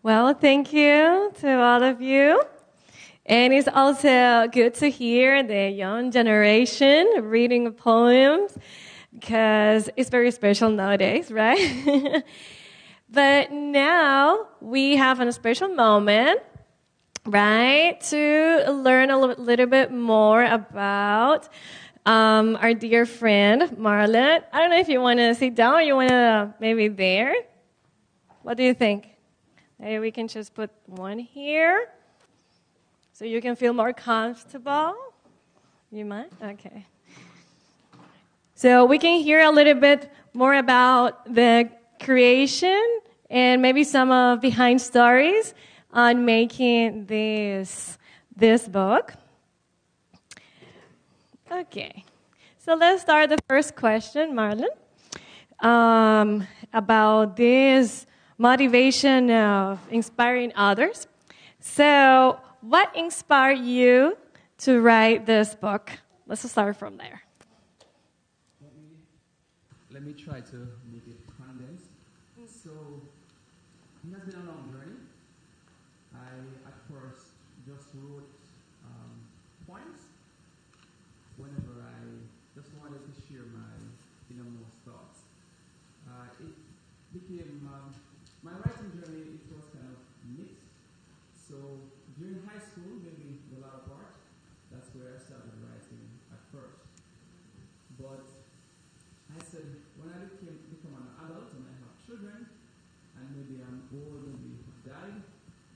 Well, thank you to all of you. And it's also good to hear the young generation reading poems because it's very special nowadays, right? But now we have a special moment, right, to learn a little bit more about our dear friend, Marlon. I don't know if you want to sit down or you want to maybe there. What do you think? Maybe we can just put one here so you can feel more comfortable. You mind? Okay. So we can hear a little bit more about the creation and maybe some of behind stories on making this book. Okay. So let's start the first question, Marlon, about this motivation of inspiring others. So what inspired you to write this book? Let's start from there. Let me try to make it condensed. So it has been a long journey. I at first just wrote poems whenever I just wanted to share my innermost thoughts. It became my writing journey. It was kind of mixed. So during high school, maybe the latter part, that's where I started writing at first. But I said, when I become an adult and I have children, and maybe I'm old, maybe I've died,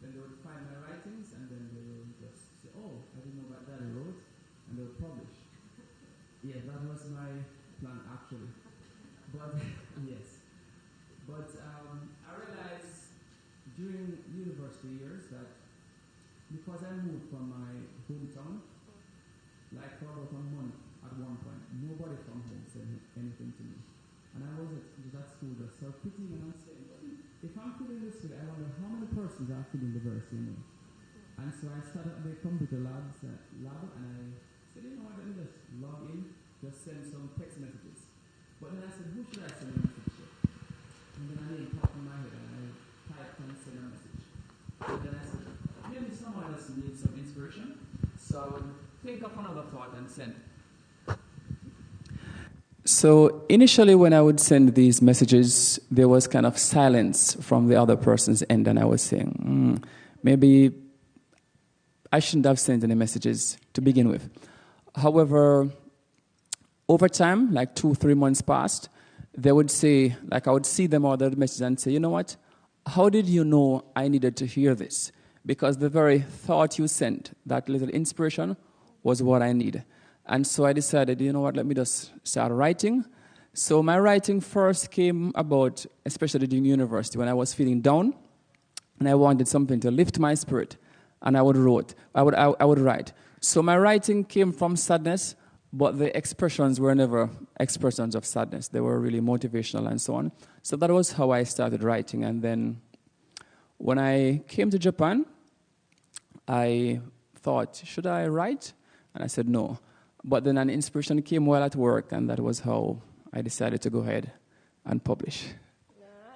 then they would find my writings, and then they will just say, oh, I didn't know about that I wrote, and they would publish. Yeah, that was my plan, actually. But, yes. But I realized during university years that because I moved from my hometown, like for about a month at one point, nobody from home said anything to me. And I was at that school just self-pitying and saying, if I'm feeling this way, I wonder how many persons are feeling the very same way. And so I started the computer lab, and I said, you know what, let me just log in, just send some text messages. But then I said, who should I send a message to? And then a name popped in my head, and I typed and sent a message. And then I said, maybe someone else needs some inspiration. So I would think of another thought and send it. So initially when I would send these messages, there was kind of silence from the other person's end, and I was saying, maybe I shouldn't have sent any messages to begin with. However, over time, like 2-3 months passed, they would say, like I would see them order the message and say, you know what, how did you know I needed to hear this? Because the very thought you sent, that little inspiration, was what I need. And so I decided, you know what, let me just start writing. So my writing first came about, especially during university, when I was feeling down, and I wanted something to lift my spirit, and I would write. So my writing came from sadness, but the expressions were never expressions of sadness. They were really motivational and so on. So that was how I started writing. And then when I came to Japan, I thought, should I write? And I said no. But then an inspiration came while at work, and that was how I decided to go ahead and publish.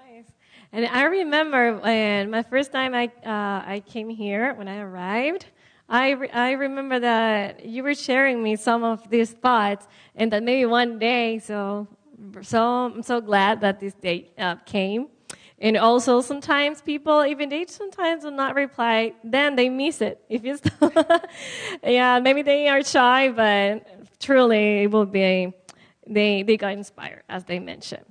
Nice. And I remember when my first time I came here, when I arrived, I remember that you were sharing me some of these thoughts, and that maybe one day, so I'm so glad that this day came. And also sometimes people, even they sometimes will not reply, then they miss it. If you yeah, maybe they are shy, but truly it will be, they got inspired, as they mentioned.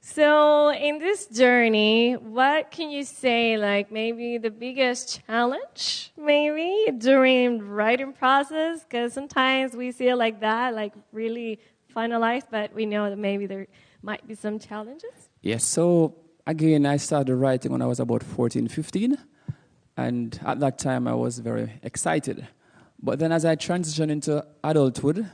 So in this journey, what can you say, like maybe the biggest challenge, maybe, during writing process? Because sometimes we see it like that, like really finalized, but we know that maybe there might be some challenges. Yes, so again, I started writing when I was about 14, 15, and at that time I was very excited. But then as I transitioned into adulthood,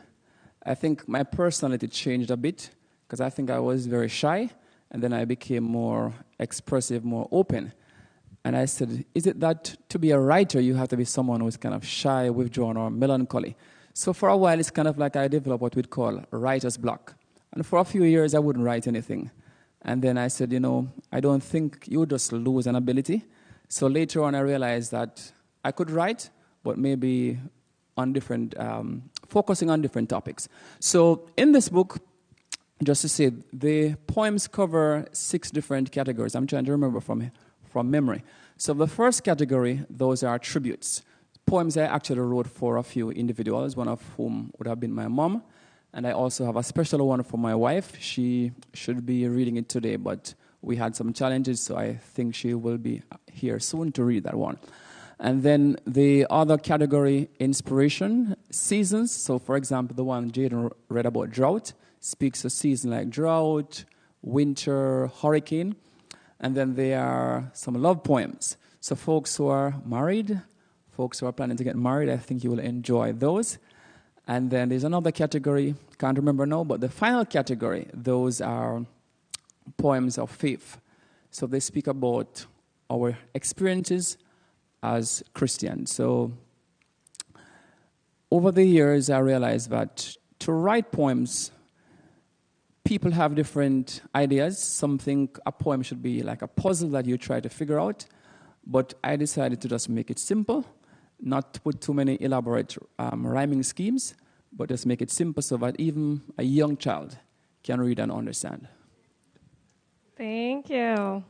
I think my personality changed a bit, because I think I was very shy, and then I became more expressive, more open. And I said, is it that to be a writer, you have to be someone who's kind of shy, withdrawn, or melancholy? So for a while, it's kind of like I developed what we'd call writer's block. And for a few years, I wouldn't write anything. And then I said, you know, I don't think you just lose an ability. So later on, I realized that I could write, but maybe on different, focusing on different topics. So in this book, just to say, the poems cover 6 different categories. I'm trying to remember from memory. So the first category, those are tributes. Poems I actually wrote for a few individuals, one of whom would have been my mom. And I also have a special one for my wife. She should be reading it today, but we had some challenges, so I think she will be here soon to read that one. And then the other category, inspiration, seasons. So, for example, the one Jaden read about drought speaks of seasons like drought, winter, hurricane. And then there are some love poems. So folks who are married, folks who are planning to get married, I think you will enjoy those. And then there's another category, can't remember now, but the final category, those are poems of faith. So they speak about our experiences as Christians. So over the years, I realized that to write poems, people have different ideas. Some think a poem should be like a puzzle that you try to figure out. But I decided to just make it simple, not to put too many elaborate rhyming schemes, but just make it simple so that even a young child can read and understand. Thank you.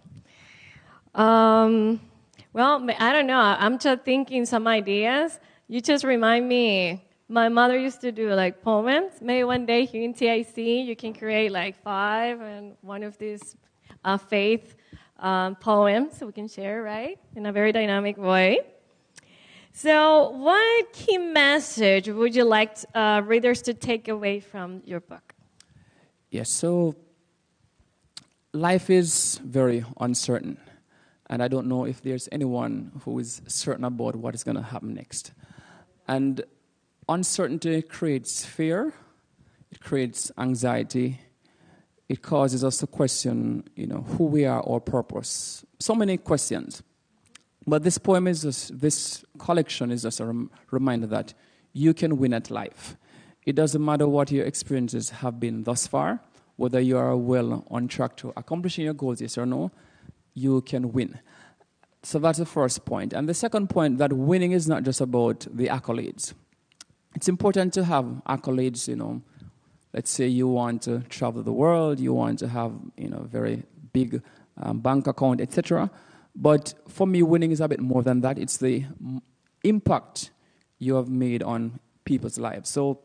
Well, I don't know. I'm just thinking some ideas. You just remind me. My mother used to do like poems. Maybe one day here in TIC, you can create like 5 and one of these faith poems we can share, right? In a very dynamic way. So, what key message would you like readers to take away from your book? Yes, so life is very uncertain. And I don't know if there's anyone who is certain about what is going to happen next. And uncertainty creates fear. It creates anxiety. It causes us to question, who we are, our purpose. So many questions. But this poem this collection is just a reminder that you can win at life. It doesn't matter what your experiences have been thus far, whether you are well on track to accomplishing your goals, yes or no, you can win. So that's the first point. And the second point, that winning is not just about the accolades. It's important to have accolades, Let's say you want to travel the world, you want to have, very big bank account, etc. But for me, winning is a bit more than that. It's the impact you have made on people's lives. So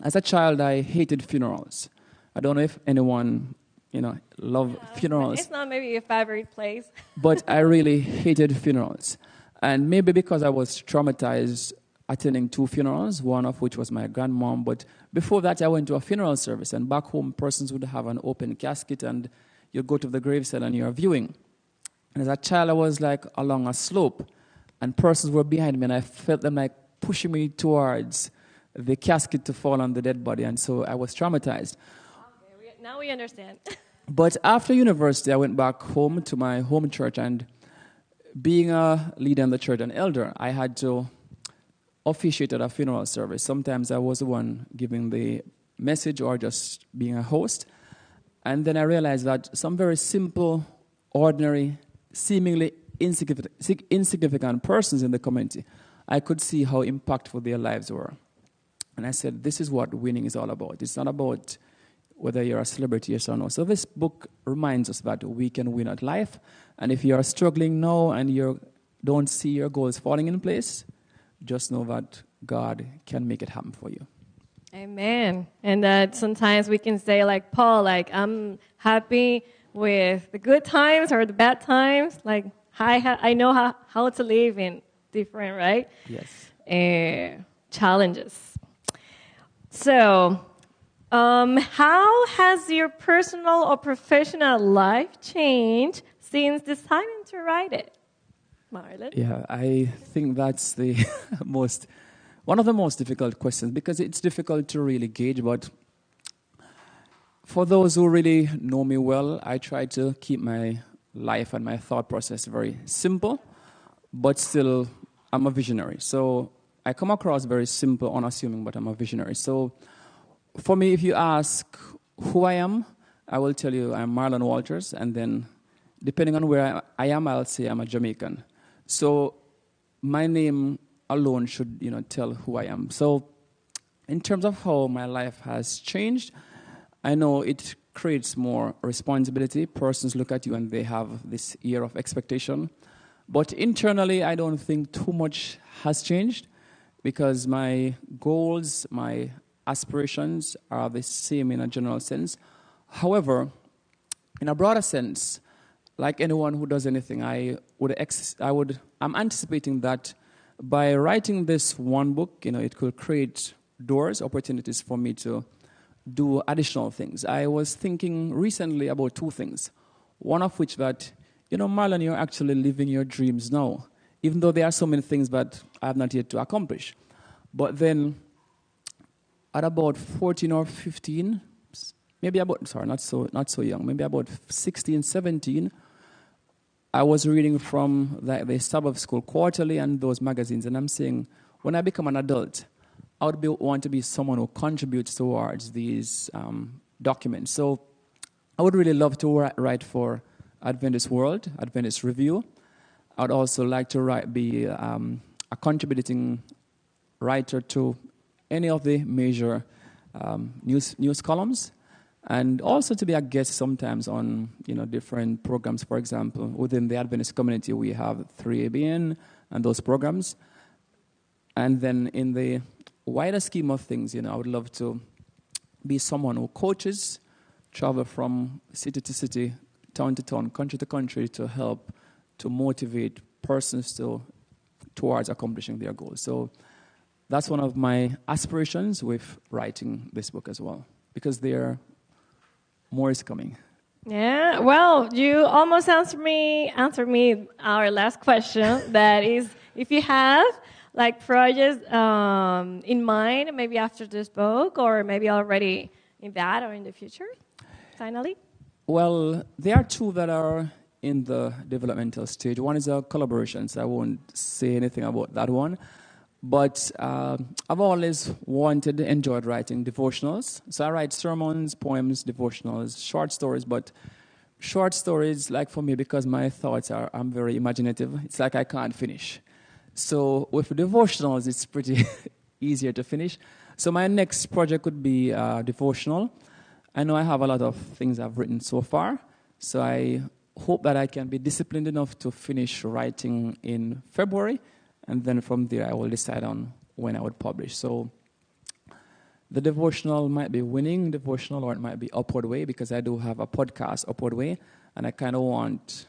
as a child, I hated funerals. I don't know if anyone, love funerals. It's not maybe your favorite place. But I really hated funerals. And maybe because I was traumatized attending 2 funerals, one of which was my grandmom. But before that, I went to a funeral service. And back home, persons would have an open casket, and you'd go to the graveside and you're viewing. And as a child, I was like along a slope, and persons were behind me, and I felt them like pushing me towards the casket to fall on the dead body. And so I was traumatized. Okay, now we understand. But after university, I went back home to my home church, and being a leader in the church, an elder, I had to officiate at a funeral service. Sometimes I was the one giving the message or just being a host. And then I realized that some very simple, ordinary, seemingly insignificant persons in the community, I could see how impactful their lives were. And I said, this is what winning is all about. It's not about whether you're a celebrity, yes or no. So this book reminds us that we can win at life. And if you are struggling now and you don't see your goals falling in place, just know that God can make it happen for you. Amen. And that sometimes we can say like Paul, like I'm happy with the good times or the bad times. Like I know how to live in different, right? Yes. Challenges. So, how has your personal or professional life changed since deciding to write it? Marlon? Yeah, I think that's the one of the most difficult questions, because it's difficult to really gauge. But for those who really know me well, I try to keep my life and my thought process very simple, but still I'm a visionary. So I come across very simple, unassuming, but I'm a visionary. So for me, if you ask who I am, I will tell you I'm Marlon Walters, and then depending on where I am, I'll say I'm a Jamaican. So my name alone should, tell who I am. So in terms of how my life has changed, I know it creates more responsibility. Persons look at you and they have this ear of expectation. But internally, I don't think too much has changed because my goals, my aspirations are the same in a general sense. However, in a broader sense, like anyone who does anything, I'm anticipating that by writing this one book, it could create doors, opportunities for me to do additional things. I was thinking recently about two things. One of which that, Marlon, you're actually living your dreams now, even though there are so many things that I have not yet to accomplish. But then at about 14 or 15, not so young, maybe about 16, 17, I was reading from the Sabbath School Quarterly and those magazines, and I'm saying, when I become an adult, I would want to be someone who contributes towards these documents. So I would really love to write for Adventist World, Adventist Review. I would also like to be a contributing writer to any of the major news columns, and also to be a guest sometimes on different programs. For example, within the Adventist community, we have 3ABN and those programs. And then in the wider scheme of things, I would love to be someone who coaches, travel from city to city, town to town, country to country to help to motivate persons towards accomplishing their goals. So that's one of my aspirations with writing this book as well, because more is coming. Yeah, well, you almost answered me our last question. That is, if you have projects in mind, maybe after this book, or maybe already in that or in the future, finally? Well, there are two that are in the developmental stage. One is a collaboration, so I won't say anything about that one. But I've always enjoyed writing devotionals. So I write sermons, poems, devotionals, short stories. But short stories, for me, because my thoughts I'm very imaginative, it's like I can't finish. So with devotionals, it's pretty easier to finish. So my next project would be devotional. I know I have a lot of things I've written so far. So I hope that I can be disciplined enough to finish writing in February. And then from there, I will decide on when I would publish. So the devotional might be Winning Devotional, or it might be Upward Way, because I do have a podcast, Upward Way, and I kind of want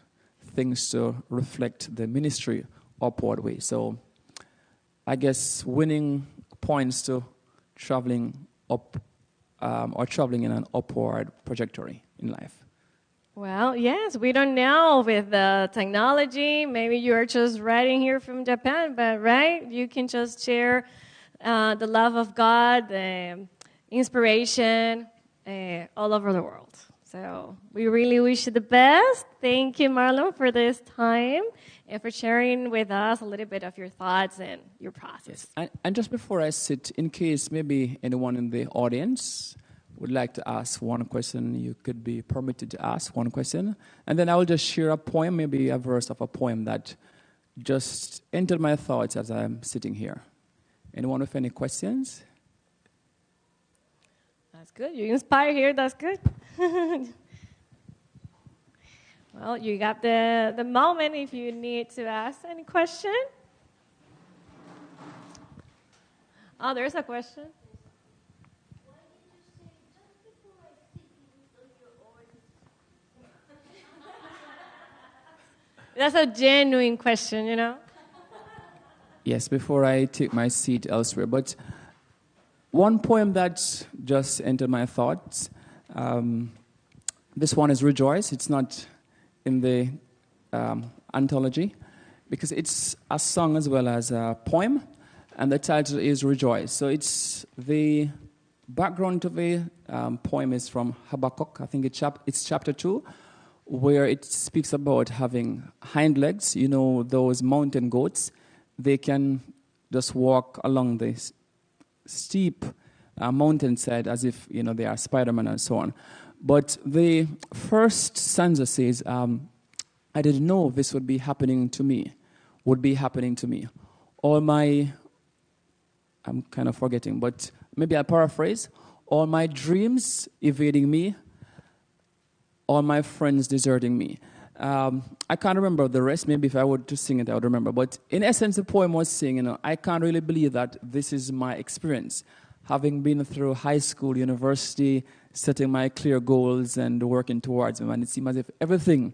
things to reflect the ministry Upward Way. So I guess winning points to traveling up or traveling in an upward trajectory in life. Well, yes, we don't know with the technology. Maybe you're just writing here from Japan, but right, you can just share the love of God, the inspiration all over the world. So we really wish you the best. Thank you, Marlon, for this time and for sharing with us a little bit of your thoughts and your process. Yes. And just before I sit, in case maybe anyone in the audience would like to ask one question, you could be permitted to ask one question. And then I will just share a poem, maybe a verse of a poem that just entered my thoughts as I'm sitting here. Anyone with any questions? That's good. You inspire here. That's good. Well, you got the moment if you need to ask any question. Oh, there's a question. That's a genuine question, Yes, before I take my seat elsewhere. But one poem that just entered my thoughts, this one is Rejoice. It's not in the anthology because it's a song as well as a poem, and the title is Rejoice. So it's the background to the poem is from Habakkuk. I think it's chapter 2, where it speaks about having hind legs. Those mountain goats, they can just walk along this steep mountainside as if, they are Spider-Man and so on. But the first stanza says, I didn't know this would be happening to me. All my, I'm kind of forgetting, but maybe I'll paraphrase. All my dreams evading me, all my friends deserting me. I can't remember the rest. Maybe if I were to sing it, I would remember. But in essence, the poem was saying, I can't really believe that this is my experience. Having been through high school, university, setting my clear goals and working towards them, and it seemed as if everything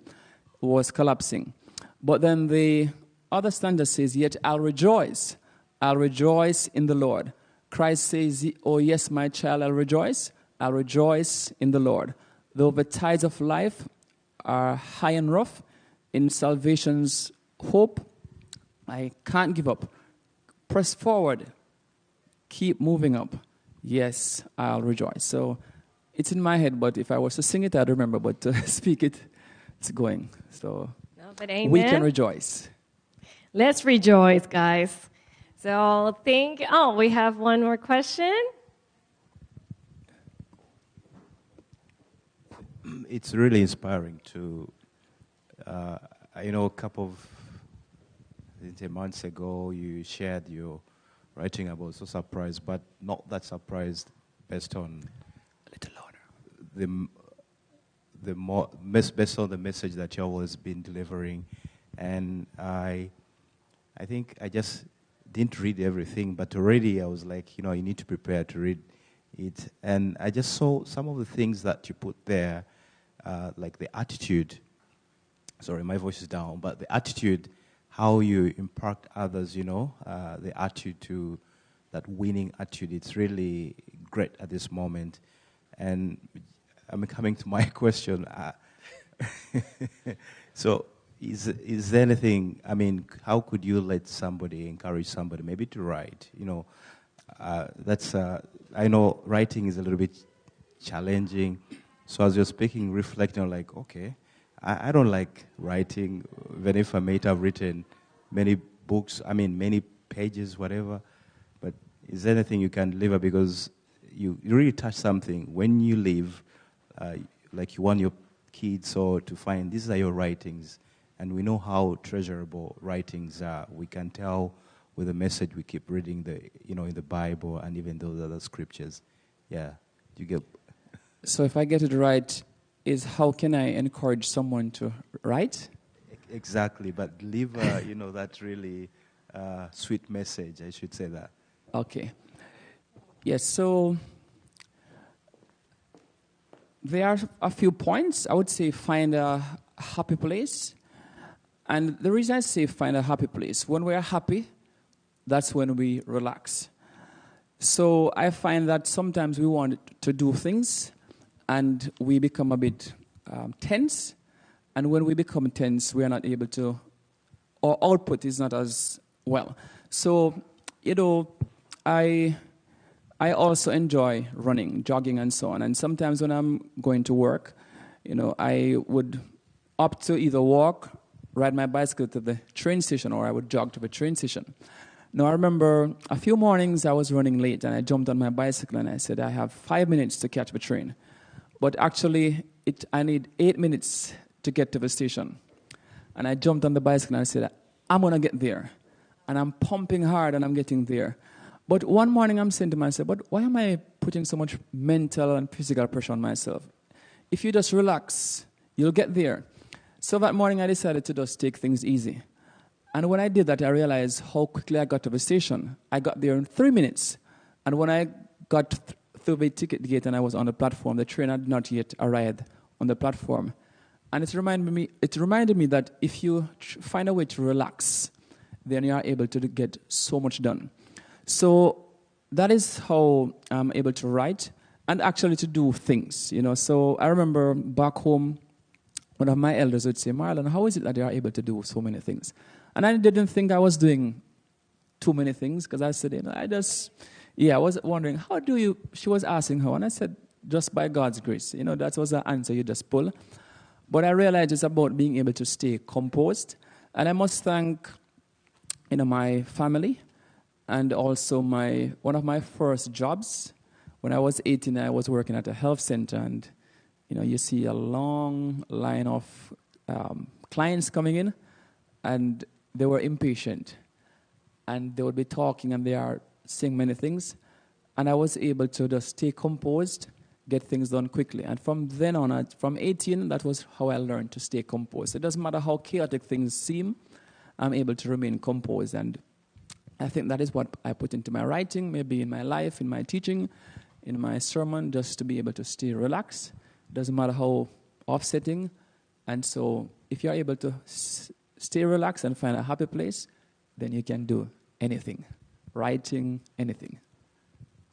was collapsing. But then the other stanza says, yet I'll rejoice in the Lord. Christ says, oh yes, my child, I'll rejoice in the Lord. Though the tides of life are high and rough, in salvation's hope, I can't give up. Press forward, keep moving up. Yes, I'll rejoice. So it's in my head, but if I was to sing it, I'd remember, but to speak it, it's going. So we can rejoice. Let's rejoice, guys. So we have one more question. It's really inspiring to, a couple of months ago, you shared your writing about So Surprised, but not that surprised based on a little louder. Based on the message that you always been delivering. And I think I just didn't read everything, but already I was like, you need to prepare to read it. And I just saw some of the things that you put there, like the attitude. Sorry, my voice is down, but the attitude, how you impact others, the attitude to that winning attitude, it's really great at this moment. And I'm coming to my question. So is there anything, how could you encourage somebody maybe to write? I know writing is a little bit challenging. So as you're speaking, reflecting on like, okay, I don't like writing, even if I may have written many books, many pages, whatever. But is there anything you can deliver? Because you really touch something. When you leave, like you want your kids or to find, these are your writings. And we know how treasurable writings are. We can tell with the message we keep reading in the Bible and even those other scriptures. Yeah, you get. So if I get it right, is how can I encourage someone to write? Exactly, but deliver, that really sweet message. I should say that. Okay. Yes. So there are a few points. I would say find a happy place. And the reason I say find a happy place, when we are happy, that's when we relax. So I find that sometimes we want to do things and we become a bit tense. And when we become tense, we are not able to, our output is not as well. So, I also enjoy running, jogging, and so on. And sometimes when I'm going to work, I would opt to either walk, ride my bicycle to the train station, or I would jog to the train station. Now, I remember a few mornings I was running late, and I jumped on my bicycle, and I said, I have 5 minutes to catch the train. But actually, I need 8 minutes to get to the station. And I jumped on the bicycle, and I said, I'm going to get there. And I'm pumping hard, and I'm getting there. But one morning, I'm saying to myself, but why am I putting so much mental and physical pressure on myself? If you just relax, you'll get there. So that morning, I decided to just take things easy. And when I did that, I realized how quickly I got to the station. I got there in 3 minutes. And when I got through the ticket gate and I was on the platform, the train had not yet arrived on the platform. And it reminded me that if you find a way to relax, then you are able to get so much done. So that is how I'm able to write and actually to do things. So I remember back home, one of my elders would say, Marlon, how is it that you are able to do so many things? And I didn't think I was doing too many things because I said, I was wondering, how do you, she was asking how, and I said, just by God's grace. That was the answer you just pull. But I realized it's about being able to stay composed. And I must thank, my family and also one of my first jobs. When I was 18, I was working at a health center and, you see a long line of clients coming in, and they were impatient. And they would be talking, and they are saying many things. And I was able to just stay composed, get things done quickly. And from then on, from 18, that was how I learned to stay composed. It doesn't matter how chaotic things seem, I'm able to remain composed. And I think that is what I put into my writing, maybe in my life, in my teaching, in my sermon, just to be able to stay relaxed. It doesn't matter how offsetting. And so if you're able to stay relaxed and find a happy place, then you can do anything, writing, anything.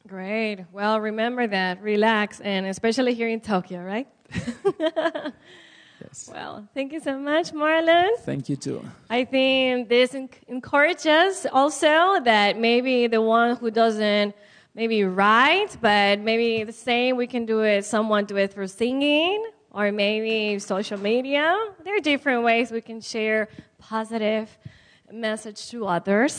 Great. Well, remember that. Relax, and especially here in Tokyo, right? Yes. Well, thank you so much, Marlon. Thank you, too. I think this encourages also that maybe the one who doesn't maybe write, but maybe the same, we can do it, someone do it through singing, or maybe social media. There are different ways we can share positive message to others.